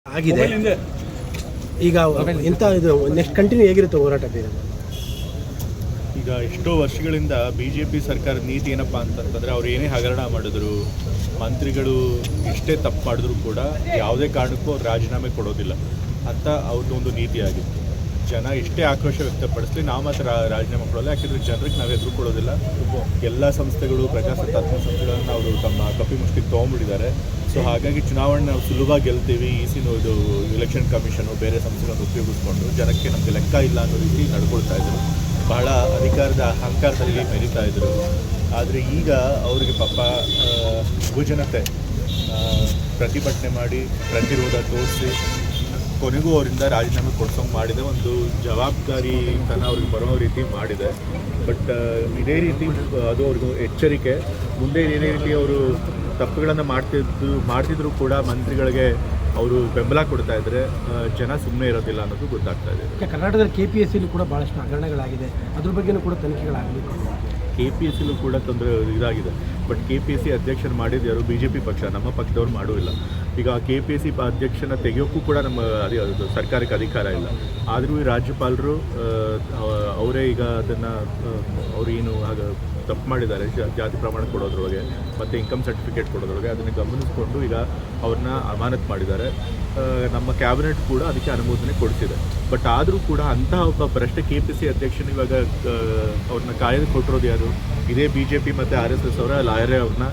ಆಗಿದೆ. ಈಗ ಎಂತ ಇದು ನೆಕ್ಸ್ಟ್ ಕಂಟಿನ್ಯೂ ಹೇಗಿರುತ್ತೆ ಹೋರಾಟ ಬೇರೆ? ಈಗ ಎಷ್ಟೋ ವರ್ಷಗಳಿಂದ BJP ಸರ್ಕಾರದ ನೀತಿ ಏನಪ್ಪ ಅಂತಂತಂದರೆ ಅವ್ರು ಏನೇ ಹಗರಣ ಮಾಡಿದ್ರು, ಮಂತ್ರಿಗಳು ಎಷ್ಟೇ ತಪ್ಪು ಮಾಡಿದ್ರು ಕೂಡ ಯಾವುದೇ ಕಾರಣಕ್ಕೂ ಅವ್ರು ರಾಜೀನಾಮೆ ಕೊಡೋದಿಲ್ಲ ಅಂತ ಅವ್ರದ್ದು ಒಂದು ನೀತಿ ಆಗಿತ್ತು. ಜನ ಎಷ್ಟೇ ಆಕ್ರೋಶ ವ್ಯಕ್ತಪಡಿಸಲಿ ನಾವು ಮಾತ್ರ ರಾಜೀನಾಮೆ ಕೊಡೋಲ್ಲ. ಯಾಕೆಂದರೆ ಜನರಿಗೆ ನಾವು ಎದುರು ಕೊಡೋದಿಲ್ಲ. ಎಲ್ಲ ಸಂಸ್ಥೆಗಳು, ಪ್ರಜಾಸತ್ತಾತ್ಮಕ ಸಂಸ್ಥೆಗಳನ್ನು ಅವರು ತಮ್ಮ ಕಪಿಮುಷ್ಟಿಗೆ ತೊಗೊಂಡ್ಬಿಟ್ಟಿದ್ದಾರೆ. ಸೊ ಹಾಗಾಗಿ ಚುನಾವಣೆ ನಾವು ಸುಲಭವಾಗಿ ಗೆಲ್ತೀವಿ, ಇದು ಎಲೆಕ್ಷನ್ ಕಮಿಷನು ಬೇರೆ ಸಂಸ್ಥೆಗಳನ್ನು ಉಪಯೋಗಿಸ್ಕೊಂಡು ಜನಕ್ಕೆ ನಮಗೆ ಲೆಕ್ಕ ಇಲ್ಲ ಅನ್ನೋ ರೀತಿ ನಡ್ಕೊಳ್ತಾ ಇದ್ರು. ಬಹಳ ಅಧಿಕಾರದ ಅಹಂಕಾರದಲ್ಲಿ ಮೆರೀತಾ ಇದ್ದರು. ಆದರೆ ಈಗ ಅವರಿಗೆ ಪಾಪ ಯುವಜನತೆ ಪ್ರತಿಭಟನೆ ಮಾಡಿ ಪ್ರತಿರೋಧ ತೋರಿಸಿ ಕೊನೆಗೂ ಅವರಿಂದ ರಾಜೀನಾಮೆ ಕೊಡ್ಸೋಂಗೆ ಮಾಡಿದೆ. ಒಂದು ಜವಾಬ್ದಾರಿತನ ಅವ್ರಿಗೆ ಬರೋ ರೀತಿ ಮಾಡಿದೆ. ಬಟ್ ಇದೇ ರೀತಿ ಅದು ಅವ್ರಿಗೂ ಎಚ್ಚರಿಕೆ. ಮುಂದೆ ಇದೇ ರೀತಿ ಅವರು ತಪ್ಪುಗಳನ್ನು ಮಾಡ್ತಿದ್ರು ಕೂಡ ಮಂತ್ರಿಗಳಿಗೆ ಅವರು ಬೆಂಬಲ ಕೊಡ್ತಾ ಇದ್ದರೆ ಜನ ಸುಮ್ಮನೆ ಇರೋದಿಲ್ಲ ಅನ್ನೋದು ಗೊತ್ತಾಗ್ತಾ ಇದೆ. ಕರ್ನಾಟಕದಲ್ಲಿ KPSCಲಿ ಕೂಡ ಭಾಳಷ್ಟು ಹಗರಣಗಳಾಗಿದೆ, ಅದ್ರ ಬಗ್ಗೆಯೂ ಕೂಡ ತನಿಖೆಗಳಾಗಬೇಕು. KPSCಲೂ ಕೂಡ ತೊಂದರೆ ಇದಾಗಿದೆ. ಬಟ್ KPSC ಅಧ್ಯಕ್ಷರು ಮಾಡಿದ್ದು ಯಾರು? BJP ಪಕ್ಷ, ನಮ್ಮ ಪಕ್ಷದವ್ರು ಮಾಡೋಲ್ಲ. ಈಗ KPSC ಅಧ್ಯಕ್ಷನ ತೆಗೆಯೋಕ್ಕೂ ಕೂಡ ನಮ್ಮ ಸರ್ಕಾರಕ್ಕೆ ಅಧಿಕಾರ ಇಲ್ಲ. ಆದರೂ ಈ ರಾಜ್ಯಪಾಲರು ಅವರೇ ಈಗ ಅದನ್ನು ಅವರು ಏನು ಆಗ ತಪ್ಪು ಮಾಡಿದ್ದಾರೆ ಜಾತಿ ಪ್ರಮಾಣ ಕೊಡೋದ್ರೊಳಗೆ ಮತ್ತು ಇನ್ಕಮ್ ಸರ್ಟಿಫಿಕೇಟ್ ಕೊಡೋದ್ರೊಳಗೆ, ಅದನ್ನು ಗಮನಿಸಿಕೊಂಡು ಈಗ ಅವ್ರನ್ನ ಅಮಾನತು ಮಾಡಿದ್ದಾರೆ. ನಮ್ಮ ಕ್ಯಾಬಿನೆಟ್ ಕೂಡ ಅದಕ್ಕೆ ಅನುಮೋದನೆ ಕೊಡಿಸಿದೆ. ಬಟ್ ಆದರೂ ಕೂಡ ಅಂತಹ ಒಬ್ಬ ಭ್ರಷ್ಟ KPSC ಅಧ್ಯಕ್ಷನ ಇವಾಗ ಅವ್ರನ್ನ ಕಾಯ್ದೆ ಕೊಟ್ಟಿರೋದು ಯಾರು? ಇದೇ BJP ಮತ್ತು RSS ಅವರ ಲಾಯರೇ ಅವ್ರನ್ನ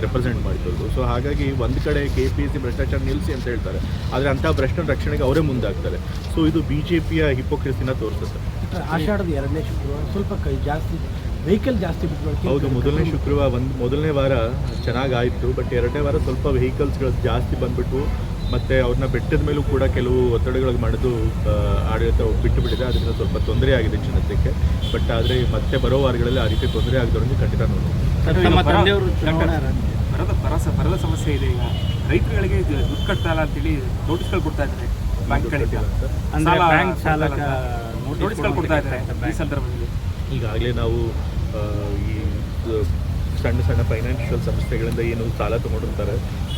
ರೆಪ್ರೆಸೆಂಟ್ ಮಾಡ್ತಿರೋದು. ಸೊ ಹಾಗಾಗಿ ಒಂದು ಕಡೆ KPSC ಭ್ರಷ್ಟಾಚಾರ ನಿಲ್ಲಿಸಿ ಅಂತ ಹೇಳ್ತಾರೆ, ಆದರೆ ಅಂಥ ಭ್ರಷ್ಟನ ರಕ್ಷಣೆಗೆ ಅವರೇ ಮುಂದಾಗ್ತಾರೆ. ಸೊ ಇದು BJPಯ ಹಿಪೋಕ್ರೆಸಿನ ತೋರಿಸುತ್ತೆ. ಆಷಾಢದ 2ನೇ ಶುಕ್ರವಾರ ಸ್ವಲ್ಪ ಜಾಸ್ತಿ ವೆಹಿಕಲ್ ಜಾಸ್ತಿ ಬಿಟ್ಟು. ಹೌದು, ಮೊದಲನೇ ವಾರ ಚೆನ್ನಾಗಾಯಿತು. ಬಟ್ 2ನೇ ವಾರ ಸ್ವಲ್ಪ ವೆಹಿಕಲ್ಸ್ಗಳು ಜಾಸ್ತಿ ಬಂದುಬಿಟ್ಟು ಮತ್ತು ಅವ್ರನ್ನ ಬೆಟ್ಟದ ಮೇಲೂ ಕೂಡ ಕೆಲವು ಒತ್ತಡಗಳಿಗೆ ಮಾಡೋದು ಆಡಳಿತ ಬಿಟ್ಟುಬಿಟ್ಟಿದೆ. ಅದರಿಂದ ಸ್ವಲ್ಪ ತೊಂದರೆ ಆಗಿದೆ ಜನತೆಗೆ. ಬಟ್ ಆದರೆ ಮತ್ತೆ ಬರೋ ವಾರಗಳಲ್ಲಿ ಆ ರೀತಿ ತೊಂದರೆ ಆಗದವ್ರಿಗೆ ಖಂಡಿತ ನೋಡಿ. ಬರದ ಸಮಸ್ಯೆ ಇದೆ. ಈಗ ರೈತರುಗಳಿಗೆ ದುಡ್ಡು ಕಟ್ತಾ ಇಲ್ಲ ಅಂತೇಳಿ ನೋಟಿಸ್ಗಳು ಕೊಡ್ತಾ ಇದ್ದಾರೆ. ನೋಟಿಸ್ಗಳು ಕೊಡ್ತಾ ಇದ್ದಾರೆ ಈ ಸಂದರ್ಭದಲ್ಲಿ. ಈಗಾಗಲೇ ನಾವು ಈ ಸಣ್ಣ ಫೈನಾನ್ಷಿಯಲ್ ಸಂಸ್ಥೆಗಳಿಂದ ಏನು ಸಾಲ ತೊಗೊಂಡಿರ್ತಾರೆ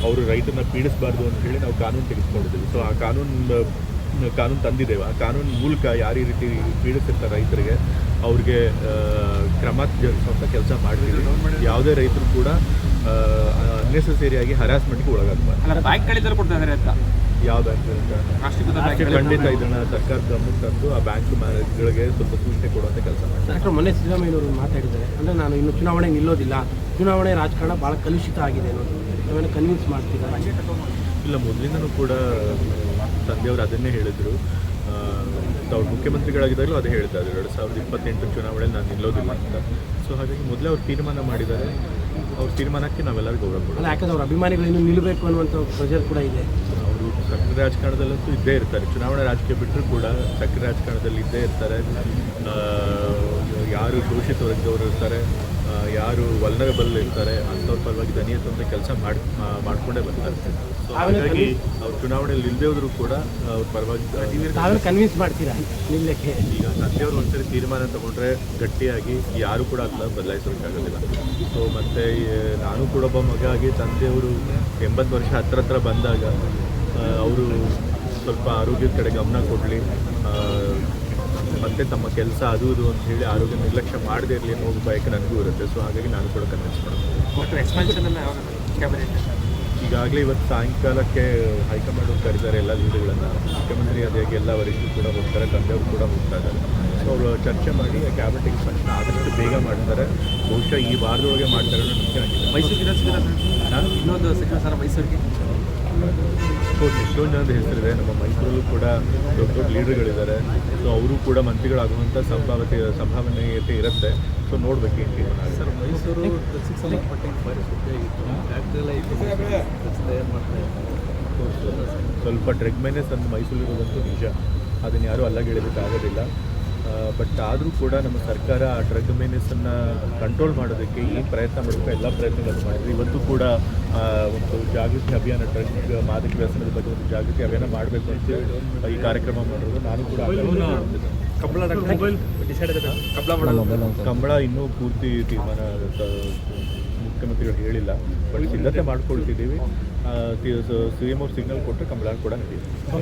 ಅವರು ರೈತರನ್ನ ಪೀಡಿಸಬಾರ್ದು ಅಂತ ಹೇಳಿ ನಾವು ಕಾನೂನು ತೆಗೆದುಕೊಂಡಿದ್ದೀವಿ. ಸೊ ಆ ಕಾನೂನು ತಂದಿದ್ದೇವೆ. ಆ ಕಾನೂನು ಮೂಲಕ ಯಾರು ಈ ರೀತಿ ಪೀಡಿಸಿರ್ತಾರೆ ರೈತರಿಗೆ ಅವ್ರಿಗೆ ಕ್ರಮ ಜರುಗಿಸುವಂಥ ಕೆಲಸ ಮಾಡ್ತೀವಿ. ಯಾವುದೇ ರೈತರು ಕೂಡ ಅನ್ನೆಸೆಸರಿಯಾಗಿ ಹರಾಸ್ಮೆಂಟ್ಗೆ ಒಳಗಾಗಬಾರ್ದು. ಬ್ಯಾಂಕ್ಗಳಿಂದ ಕೊಡ್ತಾ ಇದ್ದಾರೆ ಅಂತ ಯಾವ ಬ್ಯಾಂಕ್ ಖಂಡಿತ ಇದನ್ನು ಸರ್ಕಾರ ಗಮನಕ್ಕೆ ತಂದು ಆ ಬ್ಯಾಂಕ್ಗಳಿಗೆ ಸ್ವಲ್ಪ ಸೂಚನೆ ಕೊಡುವಂಥ ಕೆಲಸ ಮಾಡ್ತಾರೆ. ಮೊನ್ನೆ ಸಿದ್ದರಾಮಯ್ಯವರು ಮಾತಾಡಿದ್ದಾರೆ, ಅಂದರೆ ನಾನು ಇನ್ನು ಚುನಾವಣೆ ನಿಲ್ಲೋದಿಲ್ಲ, ಚುನಾವಣೆ ರಾಜಕಾರಣ ಭಾಳ ಕಲುಷಿತ ಆಗಿದೆ ಅನ್ನೋದು ನಾವೇನು ಕನ್ವಿನ್ಸ್ ಮಾಡ್ತಿದ್ದಾರೆ? ಇಲ್ಲ, ಮೊದಲಿಂದನೂ ಕೂಡ ತಂದೆಯವರು ಅದನ್ನೇ ಹೇಳಿದರು. ಅವ್ರು ಮುಖ್ಯಮಂತ್ರಿಗಳಾಗಿದ್ದಾಗಲೂ ಅದೇ ಹೇಳ್ತಾ ಇದ್ರು 2028 ಚುನಾವಣೆಯಲ್ಲಿ ನಾನು ನಿಲ್ಲೋದಿಲ್ಲ ಅಂತ. ಸೊ ಹಾಗಾಗಿ ಮೊದಲೇ ಅವ್ರು ತೀರ್ಮಾನ ಮಾಡಿದ್ದಾರೆ. ಅವ್ರ ತೀರ್ಮಾನಕ್ಕೆ ನಾವೆಲ್ಲರೂ ಗೌರವ ಕೊಡೋದು. ಯಾಕಂದ್ರೆ ಅವ್ರ ಅಭಿಮಾನಿಗಳು ಇನ್ನೂ ನಿಲ್ಲಬೇಕು ಅನ್ನುವಂಥ ಪ್ರೆಷರ್ ಕೂಡ ಇದೆ. ಅವರು ಸಕ್ರಿಯ ರಾಜಕಾರಣದಲ್ಲಂತೂ ಇದ್ದೇ ಇರ್ತಾರೆ. ಚುನಾವಣಾ ರಾಜಕೀಯ ಬಿಟ್ಟರೂ ಕೂಡ ಸಕ್ರಿಯ ರಾಜಕಾರಣದಲ್ಲಿ ಇದ್ದೇ ಇರ್ತಾರೆ. ಯಾರು ಶೋಷಿತ ವರ್ಗದವರು ಇರ್ತಾರೆ, ಯಾರು ವಲ್ನರಬಲ್ ಇರ್ತಾರೆ ಅಂಥವ್ರ ಪರವಾಗಿ ದನಿ ಎತ್ತುವಂಥ ಕೆಲಸ ಮಾಡಿಕೊಂಡೇ ಬರ್ತಾರೆ. ಸೊ ಹಾಗಾಗಿ ಅವ್ರು ಚುನಾವಣೆಯಲ್ಲಿ ಇಲ್ಲದೇ ಹೋದರೂ ಕೂಡ ಅವ್ರ ಪರವಾಗಿ ಕನ್ವಿನ್ಸ್ ಮಾಡ್ತೀರಾ ನಿಲ್ಲಕ್ಕೆ? ಈಗ ತಂದೆಯವರು ಒಂದ್ಸರಿ ತೀರ್ಮಾನ ತಗೊಂಡ್ರೆ ಗಟ್ಟಿಯಾಗಿ ಯಾರು ಕೂಡ ಅದನ್ನ ಬದಲಾಯಿಸೋಕ್ಕಾಗೋದಿಲ್ಲ. ಸೊ ಮತ್ತು ನಾನು ಕೂಡ ಒಬ್ಬ ಮಗ ಆಗಿ ತಂದೆಯವರು 80 ವರ್ಷ ಹತ್ರ ಬಂದಾಗ ಅವರು ಸ್ವಲ್ಪ ಆರೋಗ್ಯದ ಕಡೆ ಗಮನ ಕೊಡಲಿ, ಮತ್ತು ತಮ್ಮ ಕೆಲಸ ಅದು ಅಂತ ಹೇಳಿ ಆರೋಗ್ಯ ನಿರ್ಲಕ್ಷ್ಯ ಮಾಡದೇ ಇರಲಿ ಅನ್ನೋ ಬಯಕೆ ನನಗೂ ಇರುತ್ತೆ. ಸೊ ಹಾಗಾಗಿ ನಾನು ಕೂಡ ಕನ್ವಿನ್ಸ್ ಮಾಡ್ತೀನಿ. ಈಗಾಗಲೇ ಇವತ್ತು ಸಾಯಂಕಾಲಕ್ಕೆ ಹೈಕಮಾಂಡ್ ಕರೆದಿದ್ದಾರೆ ಎಲ್ಲ ಲೀಡರ್ಗಳನ್ನು. ಮುಖ್ಯಮಂತ್ರಿ ಅದಾಗಿ ಎಲ್ಲ ವರಿಷ್ಠರು ಕೂಡ ಹೋಗ್ತಾರೆ, ತಂದೆಯವರು ಕೂಡ ಹೋಗ್ತಾ ಇದ್ದಾರೆ. ಸೊ ಅವರು ಚರ್ಚೆ ಮಾಡಿ ಕ್ಯಾಬಿನೆಟ್ ಎಕ್ಸ್ಪೆನ್ಷನ್ ಆದಷ್ಟು ಬೇಗ ಮಾಡ್ತಾರೆ. ಬಹುಶಃ ಈ ವಾರದೊಳಗೆ ಮಾಡ್ತಾರೆ ಅನ್ನೋ ನಂಬಿಕೆ ಆಗಿದೆ. ಮೈಸೂರಿಗೆ ಇನ್ನೊಂದು ಸಚಿವ ಸ್ಥಾನ ಮೈಸೂರಿಗೆ ಎಷ್ಟೊಂದು ಜನದ ಹೆಸರಿದೆ. ನಮ್ಮ ಮೈಸೂರಲ್ಲೂ ಕೂಡ ದೊಡ್ಡ ಲೀಡರ್ಗಳಿದ್ದಾರೆ. ಸೊ ಅವರು ಕೂಡ ಮಂತ್ರಿಗಳಾಗುವಂಥ ಸಂಭಾವನೆಯತೆ ಇರುತ್ತೆ. ಸೊ ನೋಡ್ಬೇಕು ಏನು ತೀರ್ಮಾನ. ಸರ್, ಮೈಸೂರು ಸ್ವಲ್ಪ ಡ್ರಗ್ ಮೈನಸ್ ಅಂತ ಮೈಸೂರಿರೋದಂತೂ ನಿಜ, ಅದನ್ನು ಯಾರೂ ಅಲ್ಲಗೆಳೆಯೋದಕ್ಕಾಗೋದಿಲ್ಲ. ಬಟ್ ಆದರೂ ಕೂಡ ನಮ್ಮ ಸರ್ಕಾರ ಆ ಡ್ರಗ್ ಮೈನಸನ್ನು ಕಂಟ್ರೋಲ್ ಮಾಡೋದಕ್ಕೆ ಏನು ಪ್ರಯತ್ನ ಮಾಡಬೇಕು ಎಲ್ಲ ಪ್ರಯತ್ನಗಳನ್ನು ಮಾಡಿದ್ರು. ಇವತ್ತು ಕೂಡ ಒಂದು ಜಾಗೃತಿ ಅಭಿಯಾನ, ಡ್ರಗ್ ಮಾದಕ ವ್ಯಸನದ ಬಗ್ಗೆ ಒಂದು ಜಾಗೃತಿ ಅಭಿಯಾನ ಮಾಡಬೇಕು ಅಂತ ಈ ಕಾರ್ಯಕ್ರಮ ಮಾಡಿರೋದು. ನಾನು ಕೂಡ ಕಂಬಳ ಇನ್ನೂ ಪೂರ್ತಿ ತೀರ್ಮಾನ ಮುಖ್ಯಮಂತ್ರಿಗಳು ಹೇಳಿಲ್ಲ. ಬಟ್ ಸಿದ್ಧತೆ ಮಾಡ್ಕೊಳ್ತಿದ್ದೀವಿ. ಸಿ ಎಮ್ ಅವ್ರು ಸಿಗ್ನಲ್ ಕೊಟ್ಟರೆ ಕಂಪ್ಲೇಂಟ್ ಕೂಡ ನಡೆಯುತ್ತೆ.